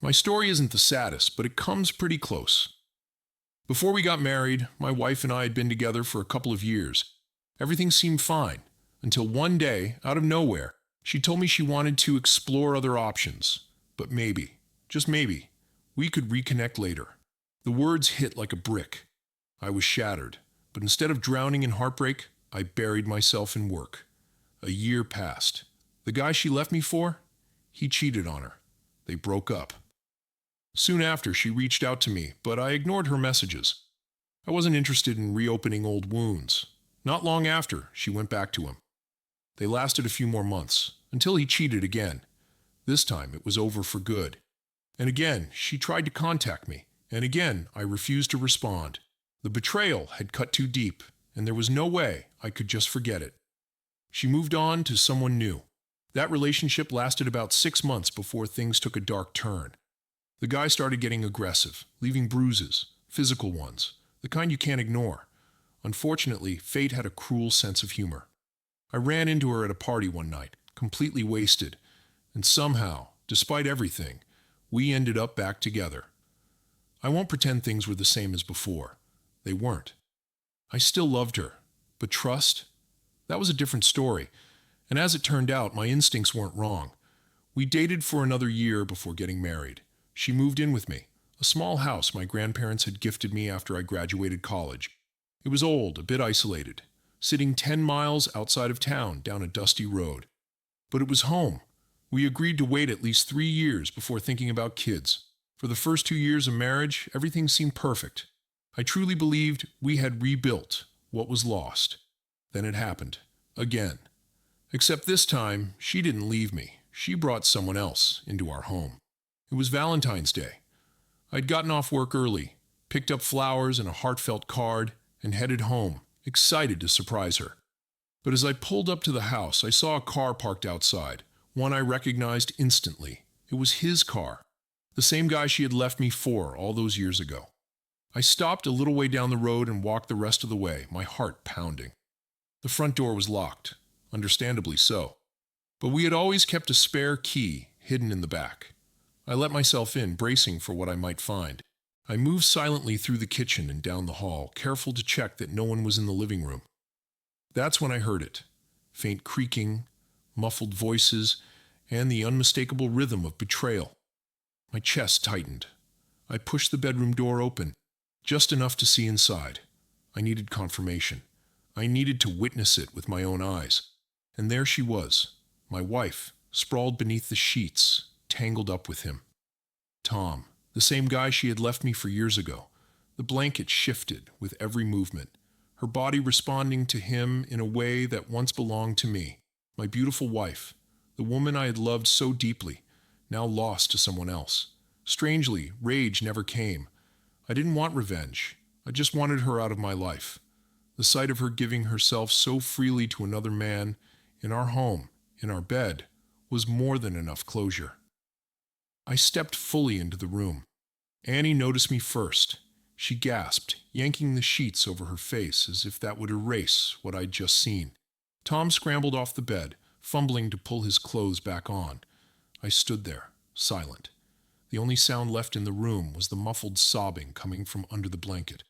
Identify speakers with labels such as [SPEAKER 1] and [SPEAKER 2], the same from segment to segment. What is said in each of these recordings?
[SPEAKER 1] My story isn't the saddest, but it comes pretty close. Before we got married, my wife and I had been together for a couple of years. Everything seemed fine, until one day, out of nowhere, she told me she wanted to explore other options. But maybe, just maybe, we could reconnect later. The words hit like a brick. I was shattered, but instead of drowning in heartbreak, I buried myself in work. A year passed. The guy she left me for? He cheated on her. They broke up. Soon after, she reached out to me, but I ignored her messages. I wasn't interested in reopening old wounds. Not long after, she went back to him. They lasted a few more months, until he cheated again. This time, it was over for good. And again, she tried to contact me, and again, I refused to respond. The betrayal had cut too deep, and there was no way I could just forget it. She moved on to someone new. That relationship lasted about 6 months before things took a dark turn. The guy started getting aggressive, leaving bruises, physical ones, the kind you can't ignore. Unfortunately, fate had a cruel sense of humor. I ran into her at a party one night, completely wasted, and somehow, despite everything, we ended up back together. I won't pretend things were the same as before. They weren't. I still loved her, but trust? That was a different story, and as it turned out, my instincts weren't wrong. We dated for another year before getting married. She moved in with me, a small house my grandparents had gifted me after I graduated college. It was old, a bit isolated, sitting 10 miles outside of town down a dusty road. But it was home. We agreed to wait at least 3 years before thinking about kids. For the first 2 years of marriage, everything seemed perfect. I truly believed we had rebuilt what was lost. Then it happened. Again. Except this time, she didn't leave me. She brought someone else into our home. It was Valentine's Day. I'd gotten off work early, picked up flowers and a heartfelt card, and headed home, excited to surprise her. But as I pulled up to the house, I saw a car parked outside, one I recognized instantly. It was his car, the same guy she had left me for all those years ago. I stopped a little way down the road and walked the rest of the way, my heart pounding. The front door was locked, understandably so, but we had always kept a spare key hidden in the back. I let myself in, bracing for what I might find. I moved silently through the kitchen and down the hall, careful to check that no one was in the living room. That's when I heard it. Faint creaking, muffled voices, and the unmistakable rhythm of betrayal. My chest tightened. I pushed the bedroom door open, just enough to see inside. I needed confirmation. I needed to witness it with my own eyes. And there she was, my wife, sprawled beneath the sheets, tangled up with him. Tom, the same guy she had left me for years ago. The blanket shifted with every movement, her body responding to him in a way that once belonged to me. My beautiful wife, the woman I had loved so deeply, now lost to someone else. Strangely, rage never came. I didn't want revenge. I just wanted her out of my life. The sight of her giving herself so freely to another man, in our home, in our bed, was more than enough closure. I stepped fully into the room. Annie noticed me first. She gasped, yanking the sheets over her face as if that would erase what I'd just seen. Tom scrambled off the bed, fumbling to pull his clothes back on. I stood there, silent. The only sound left in the room was the muffled sobbing coming from under the blanket.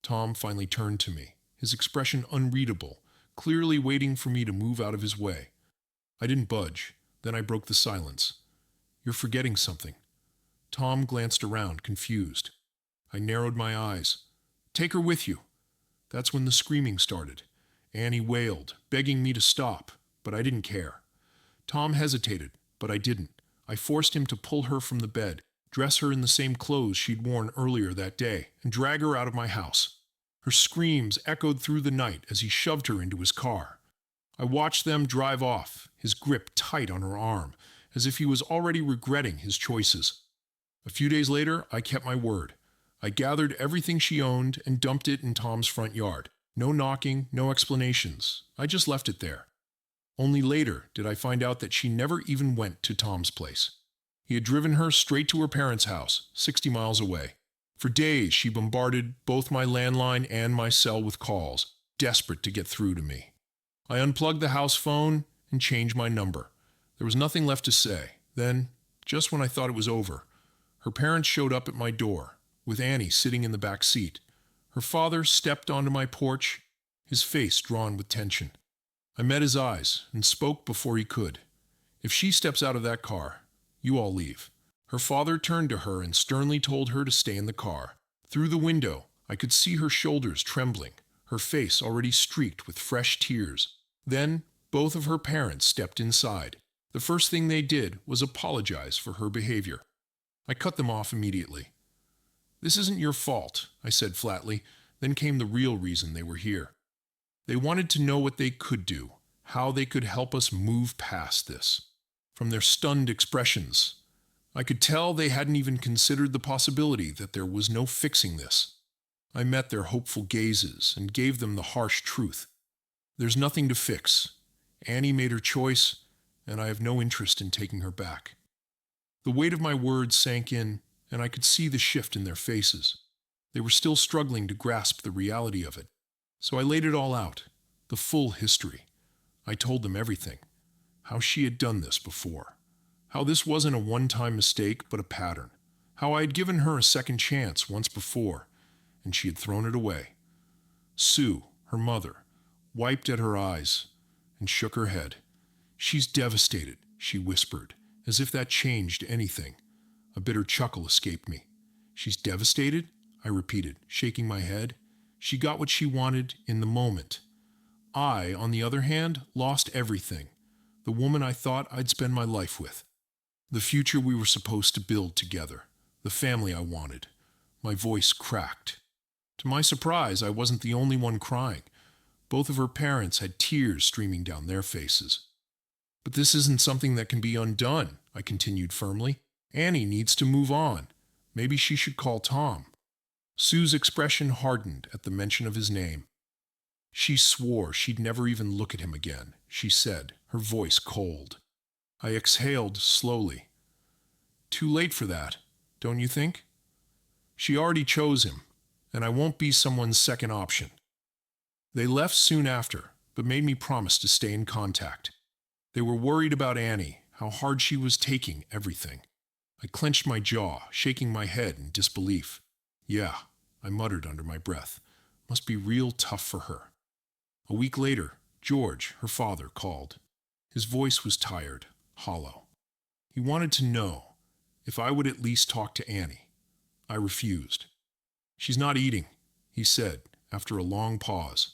[SPEAKER 1] Tom finally turned to me, his expression unreadable, clearly waiting for me to move out of his way. I didn't budge. Then I broke the silence. "You're forgetting something." Tom glanced around, confused. I narrowed my eyes. "Take her with you." That's when the screaming started. Annie wailed, begging me to stop, but I didn't care. Tom hesitated, but I didn't. I forced him to pull her from the bed, dress her in the same clothes she'd worn earlier that day, and drag her out of my house. Her screams echoed through the night as he shoved her into his car. I watched them drive off, his grip tight on her arm, as if he was already regretting his choices. A few days later, I kept my word. I gathered everything she owned and dumped it in Tom's front yard. No knocking, no explanations. I just left it there. Only later did I find out that she never even went to Tom's place. He had driven her straight to her parents' house, 60 miles away. For days, she bombarded both my landline and my cell with calls, desperate to get through to me. I unplugged the house phone and changed my number. There was nothing left to say. Then, just when I thought it was over, Her parents showed up at my door, with Annie sitting in the back seat. Her father stepped onto my porch, his face drawn with tension. I met his eyes and spoke before he could. "If she steps out of that car, you all leave." Her father turned to her and sternly told her to stay in the car. Through the window, I could see her shoulders trembling, her face already streaked with fresh tears. Then, both of her parents stepped inside. The first thing they did was apologize for her behavior. I cut them off immediately. "This isn't your fault," I said flatly. Then came the real reason they were here. They wanted to know what they could do, how they could help us move past this. From their stunned expressions, I could tell they hadn't even considered the possibility that there was no fixing this. I met their hopeful gazes and gave them the harsh truth. There's nothing to fix. Annie made her choice, and I have no interest in taking her back. The weight of my words sank in, and I could see the shift in their faces. They were still struggling to grasp the reality of it. So I laid it all out, the full history. I told them everything. How she had done this before. How this wasn't a one-time mistake, but a pattern. How I had given her a second chance once before, and she had thrown it away. Sue, her mother, wiped at her eyes and shook her head. "She's devastated," she whispered, as if that changed anything. A bitter chuckle escaped me. "She's devastated?" I repeated, shaking my head. "She got what she wanted in the moment. I, on the other hand, lost everything. The woman I thought I'd spend my life with. The future we were supposed to build together. The family I wanted." My voice cracked. To my surprise, I wasn't the only one crying. Both of her parents had tears streaming down their faces. "But this isn't something that can be undone," I continued firmly. "Annie needs to move on. Maybe she should call Tom." Sue's expression hardened at the mention of his name. She swore she'd never even look at him again, she said, her voice cold. I exhaled slowly. "Too late for that, don't you think? She already chose him, and I won't be someone's second option." They left soon after, but made me promise to stay in contact. They were worried about Annie, how hard she was taking everything. I clenched my jaw, shaking my head in disbelief. "Yeah," I muttered under my breath. "Must be real tough for her." A week later, George, her father, called. His voice was tired, hollow. He wanted to know if I would at least talk to Annie. I refused. "She's not eating," he said, after a long pause.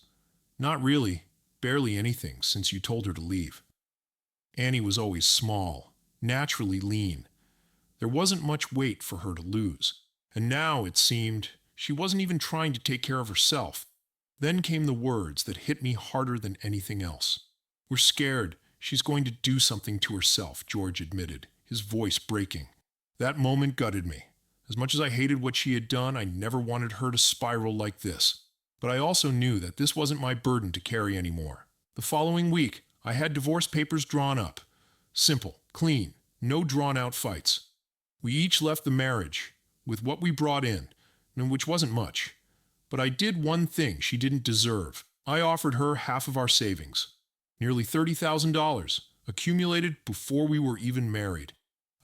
[SPEAKER 1] "Not really, barely anything since you told her to leave." Annie was always small, naturally lean. There wasn't much weight for her to lose, and now, it seemed, she wasn't even trying to take care of herself. Then came the words that hit me harder than anything else. "We're scared she's going to do something to herself," George admitted, his voice breaking. That moment gutted me. As much as I hated what she had done, I never wanted her to spiral like this. But I also knew that this wasn't my burden to carry anymore. The following week, I had divorce papers drawn up. Simple, clean, no drawn-out fights. We each left the marriage with what we brought in, and which wasn't much. But I did one thing she didn't deserve. I offered her half of our savings. Nearly $30,000, accumulated before we were even married.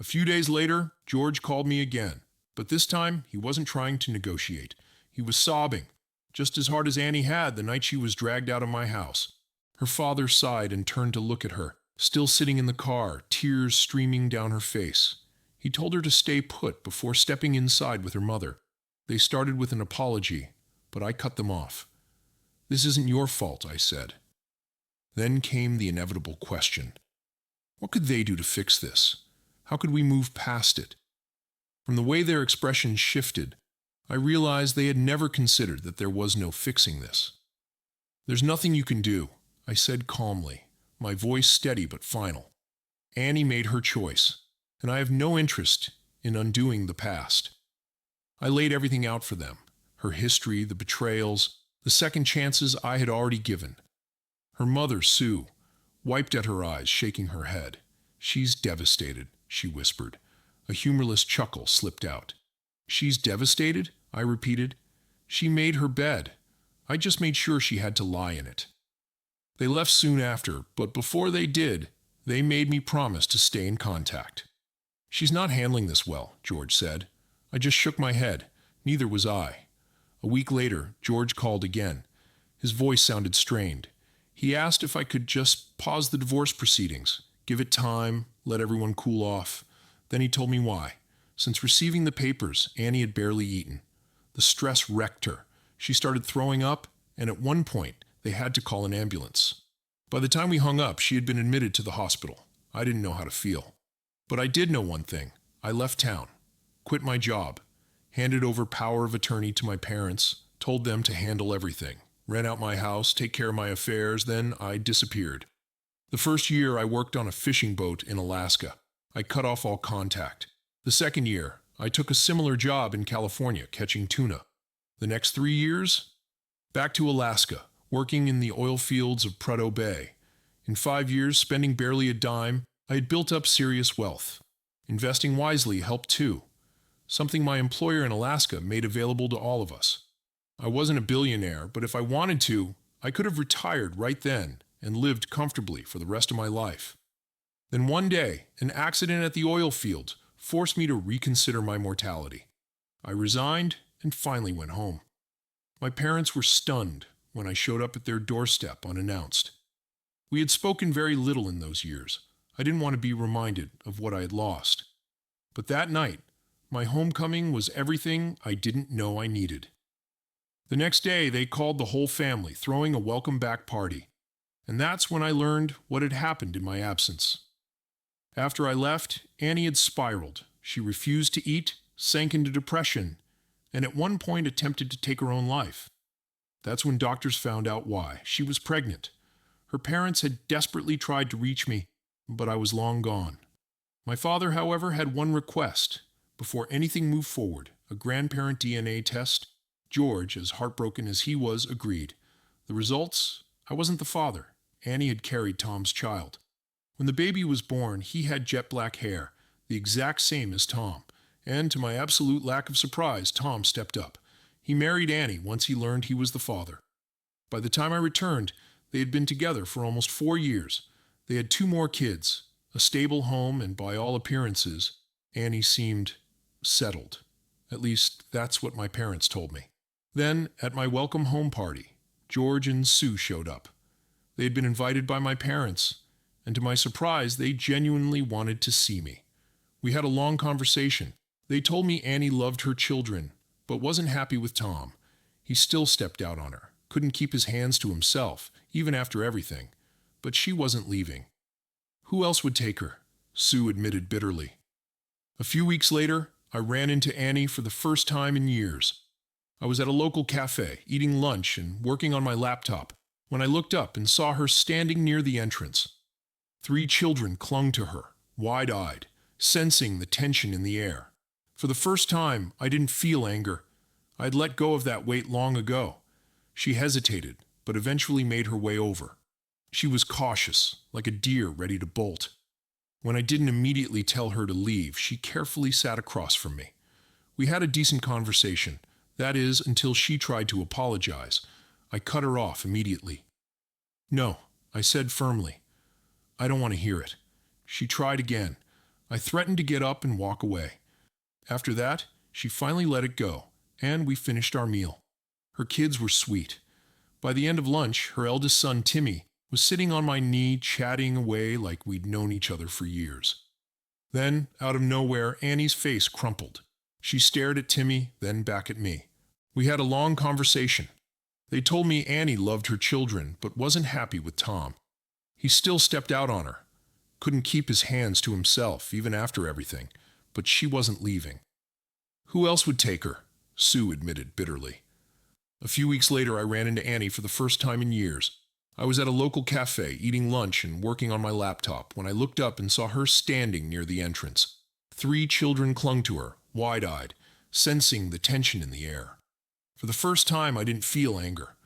[SPEAKER 1] A few days later, George called me again. But this time, he wasn't trying to negotiate. He was sobbing, just as hard as Annie had the night she was dragged out of my house. Her father sighed and turned to look at her, still sitting in the car, tears streaming down her face. He told her to stay put before stepping inside with her mother. They started with an apology, but I cut them off. "This isn't your fault," I said. Then came the inevitable question. What could they do to fix this? How could we move past it? From the way their expressions shifted, I realized they had never considered that there was no fixing this. "There's nothing you can do," I said calmly, my voice steady but final. "Annie made her choice, and I have no interest in undoing the past." I laid everything out for them, her history, the betrayals, the second chances I had already given. Her mother, Sue, wiped at her eyes, shaking her head. "She's devastated," she whispered. A humorless chuckle slipped out. "She's devastated?" I repeated. "She made her bed. I just made sure she had to lie in it." They left soon after, but before they did, they made me promise to stay in contact. "She's not handling this well," George said. I just shook my head. Neither was I. A week later, George called again. His voice sounded strained. He asked if I could just pause the divorce proceedings, give it time, let everyone cool off. Then he told me why. Since receiving the papers, Annie had barely eaten. The stress wrecked her. She started throwing up, and at one point, they had to call an ambulance. By the time we hung up, she had been admitted to the hospital. I didn't know how to feel. But I did know one thing. I left town, quit my job, handed over power of attorney to my parents, told them to handle everything, rent out my house, take care of my affairs, then I disappeared. The first year I worked on a fishing boat in Alaska. I cut off all contact. The second year, I took a similar job in California, catching tuna. The next 3 years? Back to Alaska, working in the oil fields of Prudhoe Bay. In 5 years, spending barely a dime, I had built up serious wealth. Investing wisely helped too, something my employer in Alaska made available to all of us. I wasn't a billionaire, but if I wanted to, I could have retired right then and lived comfortably for the rest of my life. Then one day, an accident at the oil field forced me to reconsider my mortality. I resigned and finally went home. My parents were stunned when I showed up at their doorstep unannounced. We had spoken very little in those years. I didn't want to be reminded of what I had lost. But that night, my homecoming was everything I didn't know I needed. The next day, they called the whole family, throwing a welcome back party. And that's when I learned what had happened in my absence. After I left, Annie had spiraled. She refused to eat, sank into depression, and at one point attempted to take her own life. That's when doctors found out why. She was pregnant. Her parents had desperately tried to reach me, but I was long gone. My father, however, had one request. Before anything moved forward, a grandparent DNA test. George, as heartbroken as he was, agreed. The results? I wasn't the father. Annie had carried Tom's child. When the baby was born, he had jet black hair, the exact same as Tom. And to my absolute lack of surprise, Tom stepped up. He married Annie once he learned he was the father. By the time I returned, they had been together for almost 4 years. They had 2 more kids, a stable home, and by all appearances, Annie seemed settled. At least, that's what my parents told me. Then, at my welcome home party, George and Sue showed up. They had been invited by my parents, and to my surprise, they genuinely wanted to see me. We had a long conversation. They told me Annie loved her children, but wasn't happy with Tom. He still stepped out on her, couldn't keep his hands to himself, even after everything. But she wasn't leaving. Who else would take her? Sue admitted bitterly. A few weeks later, I ran into Annie for the first time in years. I was at a local cafe, eating lunch and working on my laptop, when I looked up and saw her standing near the entrance. 3 children clung to her, wide-eyed, sensing the tension in the air. For the first time, I didn't feel anger. I had let go of that weight long ago. She hesitated, but eventually made her way over. She was cautious, like a deer ready to bolt. When I didn't immediately tell her to leave, she carefully sat across from me. We had a decent conversation. That is, until she tried to apologize. I cut her off immediately. "No," I said firmly. "I don't want to hear it." She tried again. I threatened to get up and walk away. After that, she finally let it go, and we finished our meal. Her kids were sweet. By the end of lunch, her eldest son, Timmy, was sitting on my knee chatting away like we'd known each other for years. Then, out of nowhere, Annie's face crumpled. She stared at Timmy, then back at me. We had a long conversation. They told me Annie loved her children, but wasn't happy with Tom. He still stepped out on her. Couldn't keep his hands to himself, even after everything, but she wasn't leaving. Who else would take her? Sue admitted bitterly. A few weeks later, I ran into Annie for the first time in years. I was at a local cafe, eating lunch and working on my laptop, when I looked up and saw her standing near the entrance. 3 children clung to her, wide-eyed, sensing the tension in the air. For the first time, I didn't feel anger.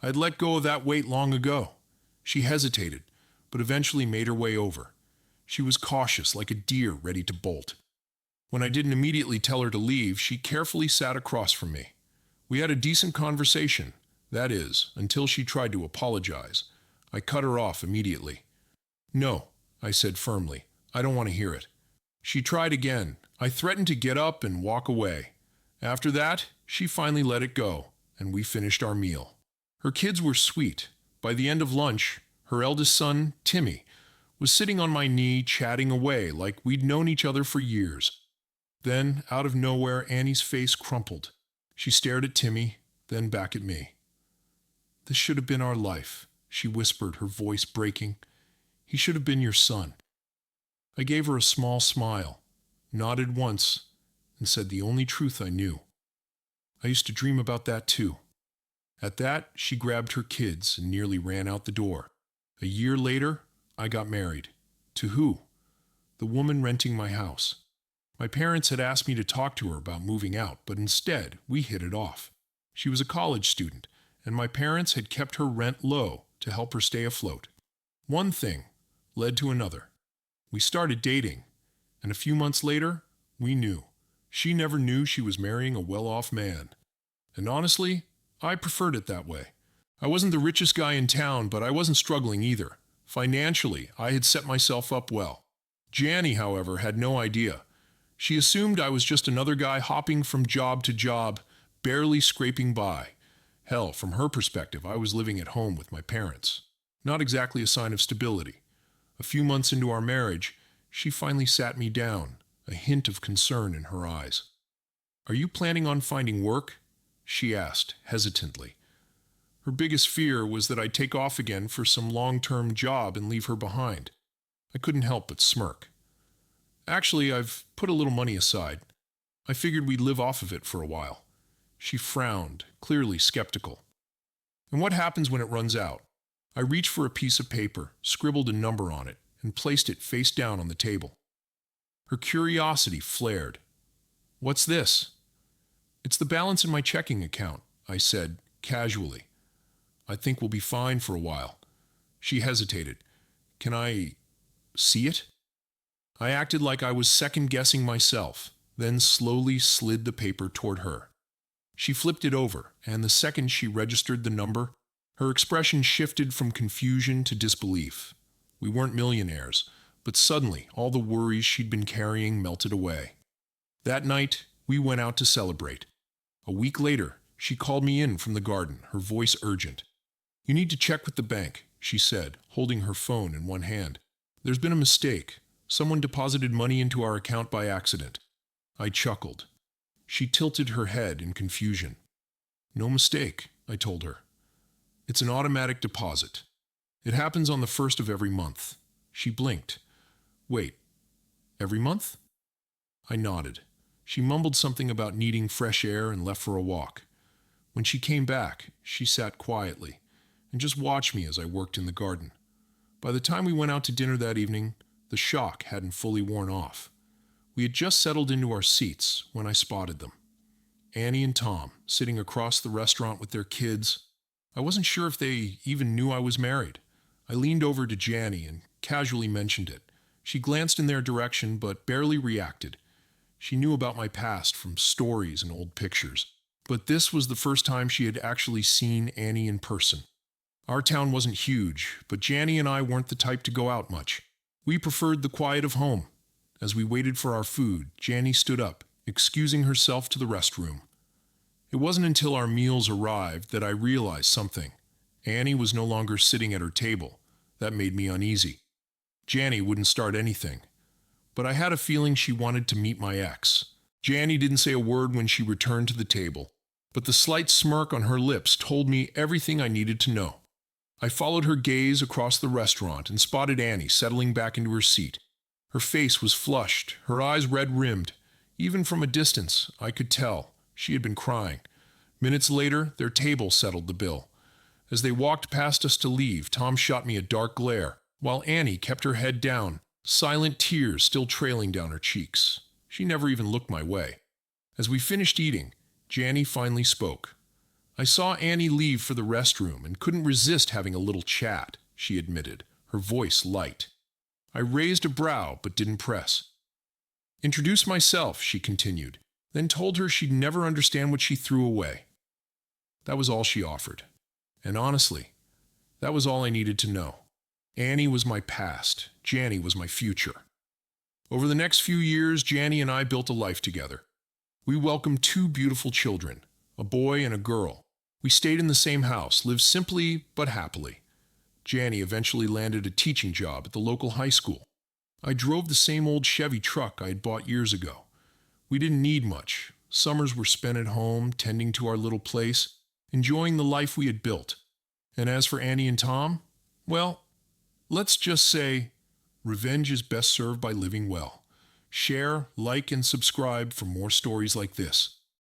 [SPEAKER 1] I had let go of that weight long ago. She hesitated, but eventually made her way over. She was cautious, like a deer ready to bolt. When I didn't immediately tell her to leave, she carefully sat across from me. We had a decent conversation. That is, until she tried to apologize. I cut her off immediately. "No," I said firmly. "I don't want to hear it." She tried again. I threatened to get up and walk away. After that, she finally let it go, and we finished our meal. Her kids were sweet. By the end of lunch, her eldest son, Timmy, was sitting on my knee chatting away like we'd known each other for years. Then, out of nowhere, Annie's face crumpled. She stared at Timmy, then back at me. "This should have been our life," she whispered, her voice breaking. "He should have been your son." I gave her a small smile, nodded once, and said the only truth I knew. I used to dream about that too. At that, she grabbed her kids and nearly ran out the door. A year later, I got married. To who? The woman renting my house. My parents had asked me to talk to her about moving out, but instead, we hit it off. She was a college student, and my parents had kept her rent low to help her stay afloat. One thing led to another. We started dating, and a few months later, we knew. She never knew she was marrying a well-off man. And honestly, I preferred it that way. I wasn't the richest guy in town, but I wasn't struggling either. Financially, I had set myself up well. Janny, however, had no idea. She assumed I was just another guy hopping from job to job, barely scraping by. Hell, from her perspective, I was living at home with my parents. Not exactly a sign of stability. A few months into our marriage, she finally sat me down, a hint of concern in her eyes. "Are you planning on finding work?" she asked, hesitantly. Her biggest fear was that I'd take off again for some long-term job and leave her behind. I couldn't help but smirk. "Actually, I've put a little money aside. I figured we'd live off of it for a while." She frowned, clearly skeptical. "And what happens when it runs out?" I reached for a piece of paper, scribbled a number on it, and placed it face down on the table. Her curiosity flared. "What's this?" "It's the balance in my checking account," I said, casually. "I think we'll be fine for a while." She hesitated. "Can I see it?" I acted like I was second-guessing myself, then slowly slid the paper toward her. She flipped it over, and the second she registered the number, her expression shifted from confusion to disbelief. We weren't millionaires, but suddenly all the worries she'd been carrying melted away. That night, we went out to celebrate. A week later, she called me in from the garden, her voice urgent. "You need to check with the bank," she said, holding her phone in one hand. "There's been a mistake. Someone deposited money into our account by accident." I chuckled. She tilted her head in confusion. "No mistake," I told her. "It's an automatic deposit. It happens on the 1st of every month." She blinked. "Wait, every month?" I nodded. She mumbled something about needing fresh air and left for a walk. When she came back, she sat quietly and just watched me as I worked in the garden. By the time we went out to dinner that evening, the shock hadn't fully worn off. We had just settled into our seats when I spotted them. Annie and Tom, sitting across the restaurant with their kids. I wasn't sure if they even knew I was married. I leaned over to Janny and casually mentioned it. She glanced in their direction but barely reacted. She knew about my past from stories and old pictures. But this was the first time she had actually seen Annie in person. Our town wasn't huge, but Janny and I weren't the type to go out much. We preferred the quiet of home. As we waited for our food, Janny stood up, excusing herself to the restroom. It wasn't until our meals arrived that I realized something. Annie was no longer sitting at her table. That made me uneasy. Janny wouldn't start anything. But I had a feeling she wanted to meet my ex. Janny didn't say a word when she returned to the table, but the slight smirk on her lips told me everything I needed to know. I followed her gaze across the restaurant and spotted Annie settling back into her seat. Her face was flushed, her eyes red-rimmed. Even from a distance, I could tell she had been crying. Minutes later, their table settled the bill. As they walked past us to leave, Tom shot me a dark glare, while Annie kept her head down, silent tears still trailing down her cheeks. She never even looked my way. As we finished eating, Janny finally spoke. "I saw Annie leave for the restroom and couldn't resist having a little chat," she admitted, her voice light. I raised a brow but didn't press. "Introduced myself," she continued, then told her she'd never understand what she threw away. That was all she offered. And honestly, that was all I needed to know. Annie was my past. Janny was my future. Over the next few years, Janny and I built a life together. We welcomed two beautiful children, a boy and a girl. We stayed in the same house, lived simply but happily. Janny eventually landed a teaching job at the local high school. I drove the same old Chevy truck I had bought years ago. We didn't need much. Summers were spent at home, tending to our little place, enjoying the life we had built. And as for Annie and Tom, well, let's just say, revenge is best served by living well. Share, like, and subscribe for more stories like this.